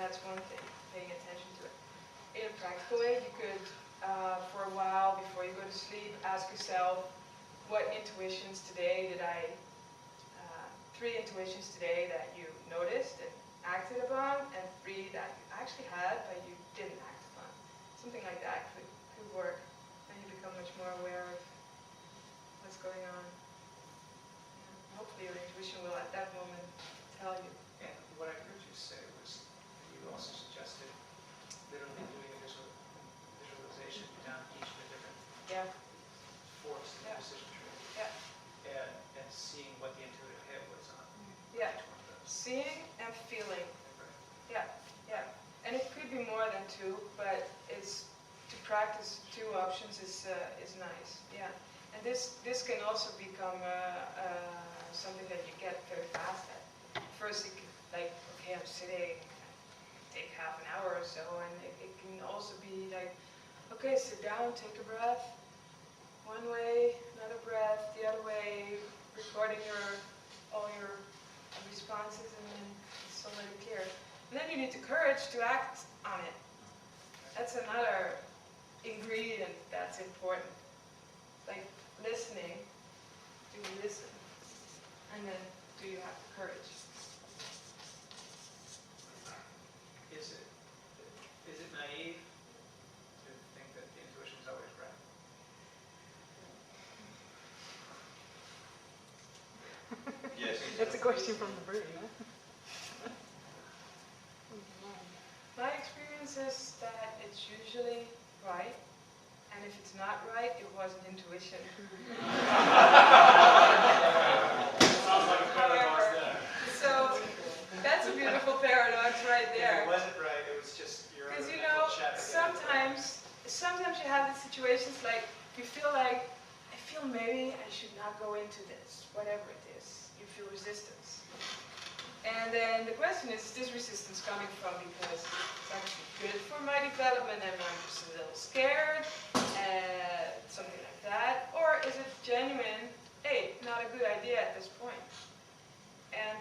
that's one thing, paying attention to it. In a practical way, you could, for a while before you go to sleep, ask yourself, what intuitions today did I, 3 intuitions today that you noticed and acted upon, and 3 that you actually had but you didn't act upon. Something like that could work, and you become much more aware of what's going on. Yeah. Hopefully your intuition will at that moment tell you. And what I heard you say was, you also suggested literally doing a visualization down each of the different forks in the decision tree. Yeah. And seeing what the intuitive hit was on Yeah. each one of those. Seeing and feeling. Right. Yeah. And it could be more than 2, but it's to practice 2 options is nice. Yeah. And this can also become something that you get very fast at. First, it can, like, okay, I'm sitting, take half an hour or so, and it can also be like, okay, sit down, take a breath, one way, another breath, the other way, recording all your responses, and then it's already clear. And then you need the courage to act on it. That's another ingredient that's important. Like listening, do you listen? And then do you have the courage? Is it naive to think that the intuition is always right? Yes. That's a question from the brain, huh? My experience is that it's usually right, and if it's not right, it wasn't intuition. However, so that's a beautiful paradox right there. If it wasn't right, it was just your own Because sometimes you have these situations like you feel like, I feel maybe I should not go into this, whatever it is. You feel resistance. And then the question is this resistance coming from because it's actually good for my development and I'm just a little scared, something like that? Or is it genuine, hey, not a good idea at this point? And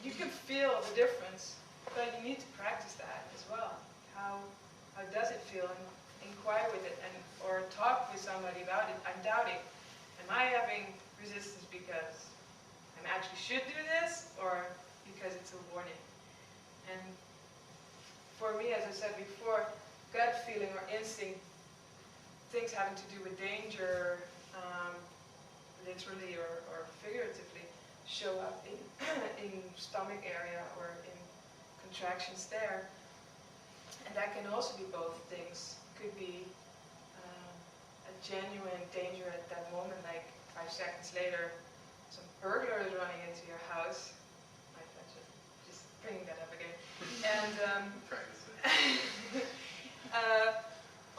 you can feel the difference, but you need to practice that as well. How does it feel? And inquire with it, or talk with somebody about it. I'm doubting. Am I having resistance because I actually should do this, or because it's a warning? And for me, as I said before, gut feeling or instinct, things having to do with danger, literally or figuratively, show up in stomach area or in contractions there. And that can also be both things. Could be a genuine danger at that moment, like 5 seconds later, some burglar is running into your house. I should just bringing that up again. And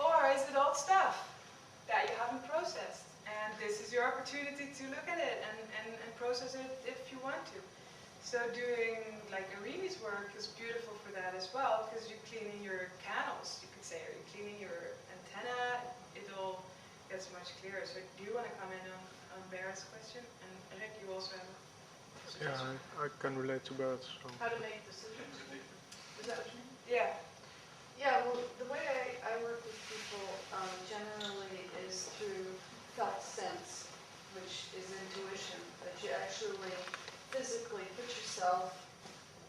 or is it old stuff that you haven't processed? And this is your opportunity to look at it and process it if you want to. So doing like Arimi's work is beautiful for that as well, because you're cleaning your canals, you could say, or you're cleaning your antenna. It all gets much clearer. So do you want to comment on Barrett's question? And Rick, you also have a suggestion. Yeah, I can relate to Barrett. So. How to make decisions? Is that what you mean? Yeah. Yeah, well, the way I work with people generally is through felt sense, which is intuition, that you actually physically put yourself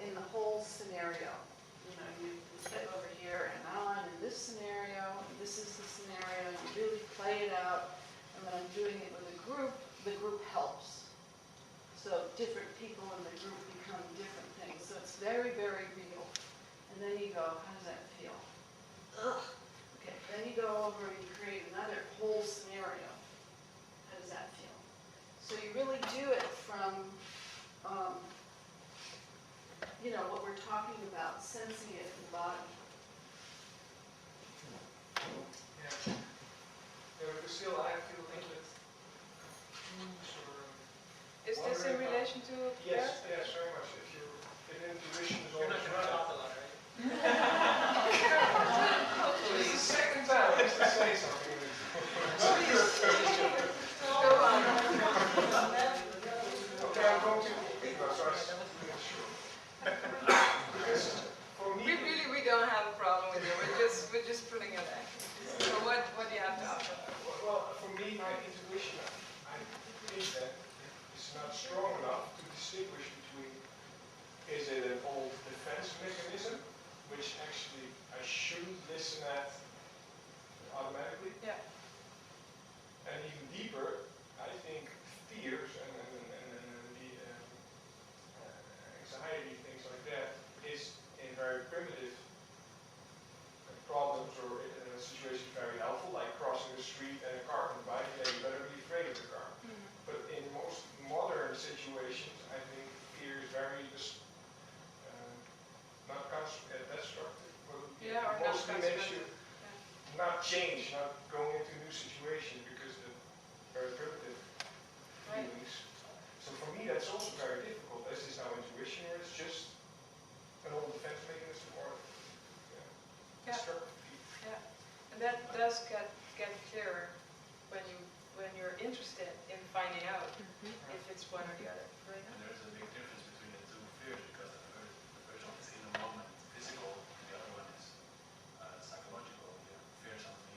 in the whole scenario. You know, you get over here and I'm in this scenario, and this is the scenario, and you really play it out. And when I'm doing it with a group, the group helps. So different people in the group become different things. So it's very, very real. And then you go, how does that feel? Ugh. Okay, then you go over and you create another whole scenario. How does that feel? So you really do it from, you know, what we're talking about, sensing it in the body. Yeah. Lucille, I feel liquid. Is this in relation to Yes, yes, very much. If intuition is You're not always going to right. talk a lot, right? It's the second time I used to say something. Go on. Okay, I'm going to. No, sorry. Sure. not change, not going into a new situation because the very primitive feelings. So for me, that's also very difficult. Is this now intuition or is just an old defense mechanism or destructive? And that does get clearer when you're interested in finding out if it's one or the other. Right? And there's a big difference between the two fears because the first one is in the moment physical, and the other one is psychological. You fear something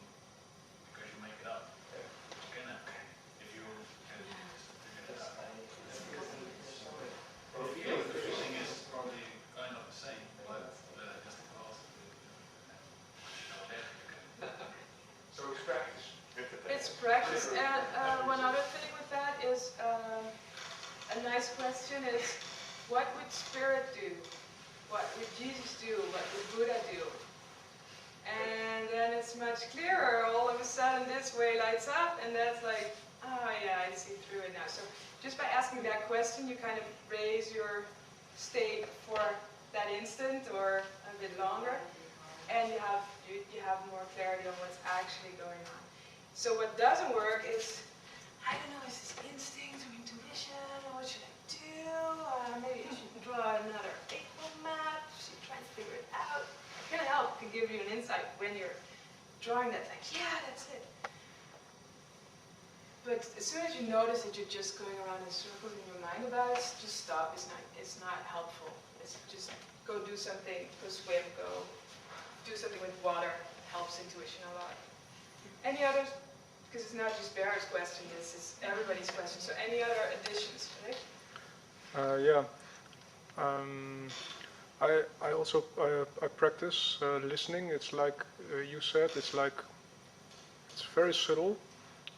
because you make it up. You can if you can figure it out. The feeling is probably kind of the same, but just the cause. So it's practice. It's practice, and one other thing with that is a nice question is, what would Spirit do? What would Jesus do? What would Buddha do? And then it's much clearer. All of a sudden, this way lights up, and that's like, oh yeah, I see through it now. So just by asking that question, you kind of raise your state for that instant or a bit longer, and you have more clarity on what's actually going on. So what doesn't work is, I don't know, is this instinct or intuition, or what should I do? Maybe I should draw another equal map, should try to figure it out. I can help, can give you an insight when you're drawing that, like, yeah, that's it. But as soon as you notice that you're just going around in circles in your mind about it, just stop. It's not helpful. It's just go do something, go swim, go do something with water. Helps intuition a lot. Any others? Because it's not just Barrett's question, this is everybody's question. So any other additions, right? I also I practice listening. It's like you said. It's like it's very subtle,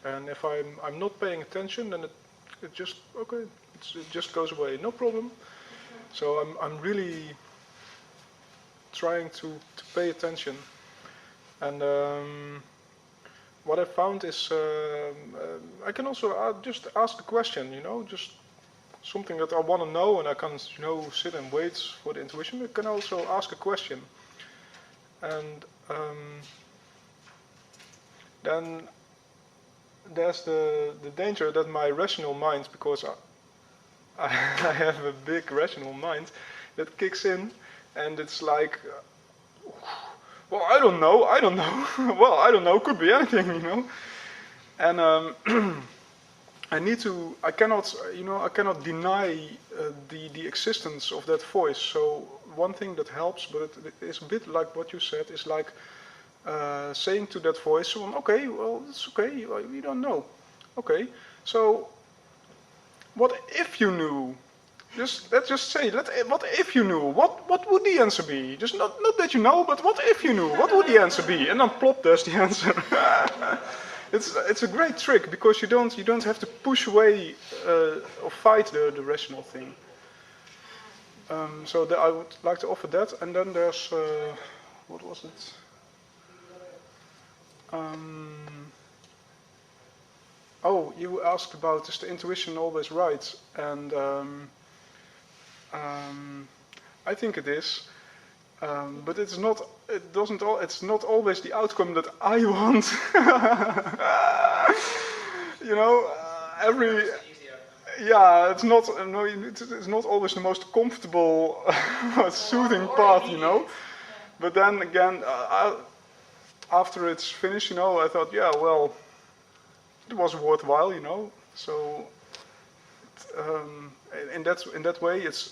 and if I'm not paying attention, then it just it just goes away. No problem. So I'm really trying to pay attention, and what I found is I can also just ask a question, just something that I want to know, and I can, sit and wait for the intuition. I can also ask a question, and then there's the danger that my rational mind, because I have a big rational mind, that kicks in, and it's like, well, I don't know. Well, I don't know, could be anything, And I cannot deny the existence of that voice. So one thing that helps, but it is a bit like what you said, is like saying to that voice, okay, well, it's okay, we don't know. Okay, so what if you knew? Let's just say, what if you knew? What would the answer be? Just not that you know, but what if you knew? What would the answer be? And then plop, there's the answer. It's a great trick because you don't have to push away or fight the rational thing. So I would like to offer that, and then there's what was it? Oh, you asked about, is the intuition always right? And I think it is, but it's not. It doesn't. It's not always the outcome that I want. Yeah, it's not. No, it's not always the most comfortable, soothing path, But then again, after it's finished, I thought, yeah, well, it was worthwhile, So in that way, it's